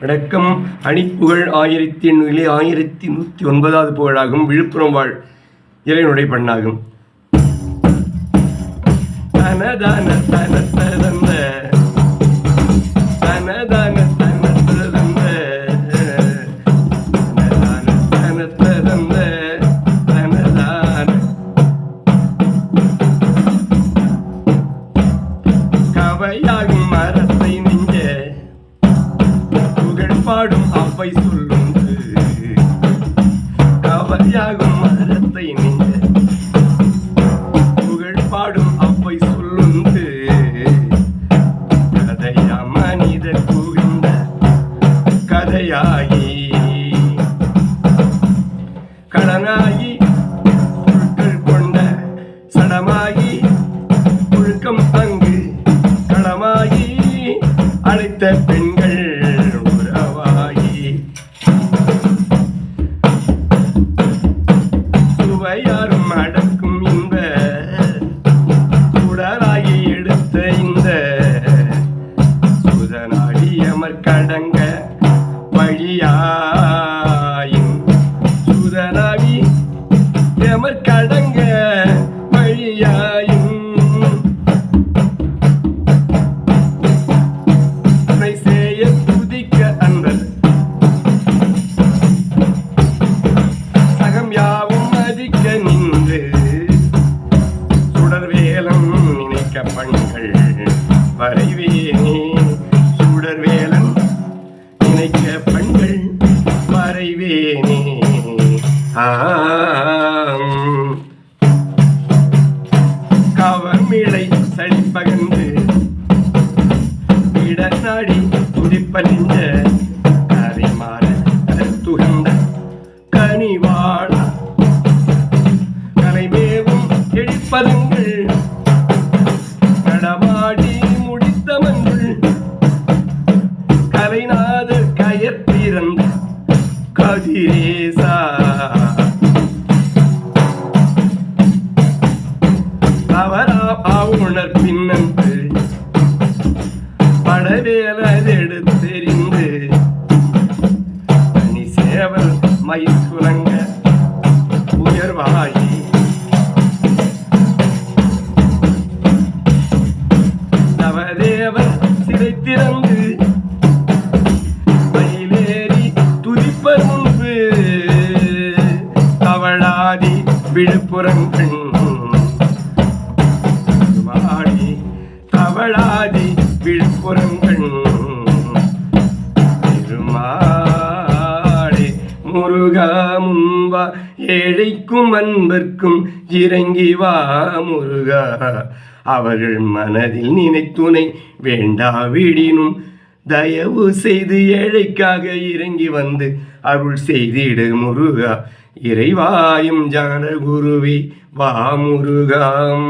வணக்கம். அணிப்புகழ் 1109வது புகழாகும். விழுப்புரம் வாழ் இறைநுடை பண்ணாகும். தனதான தனத்ததந்த தனதான தனத்ததந்த தனதான தனத்ததந்த தனதான கவையாகும் மரத்தை நெஞ்ச பாடும் அவ்வை சொல்லுண்டு. கவையாகும் மரத்தை நெஞ்ச புகழ் பாடும் அவ்வை சொல்லுண்டு. கதையா மனிதர் புகுந்த கதையாகி கடனாகி புழுக்கள் கொண்ட சடமாகி புழுக்கம் அங்கு களமாகி அழைத்த பெண்கள் யாரும் அடக்கும் இந்த உடலாகி எடுத்த இந்த சுதனாகி அமர்கடங்க வழியாயின் சுதனாகி எமர்கடங்க வழியாயின் செய்ய துதிக்க அன்பர் சகம் யாவும் மதிக்க நின்று சுடர்வேலன் நினைக்க பண்கள் வரைவேனே. சுடர்வேலன் நினைக்க பண்கள் வரைவேனே. கவர்மிழை சளிப்பகந்து இடநாடி துடிப்பறிஞ்ச கரைமாற துகந்த கனிவாழ கலைமேவும் எழிப்பதங்கள் நடமாடி முடித்தமங்கள் கலைநாதர் கயற்பிறந்த கதிரேசா அவரா ஆவுணர் பின்னந்து படவேலெடுத்தெறிந்து தனி சேவல் மயில் சுரங்க உயர்வாயி நவதேவர் சிறை திறந்து மயிலேறி துதிப்பர் முன்பு தவளாதி விழுப்புரங்கள் வாடி தவளாதி விழுப்புரங்கள் திருமாடே முருகா முன்பா ஏழைக்கும் அன்பர்க்கும் இறங்கி வா முருகா. அவர்கள் மனதில் நினைத்துணை வேண்டாவிடினும் தயவு செய்து ஏழைக்காக இறங்கி வந்து அருள் செய்திடு முருகா. இறைவாயும் ஜான குருவே வா முருகாம்.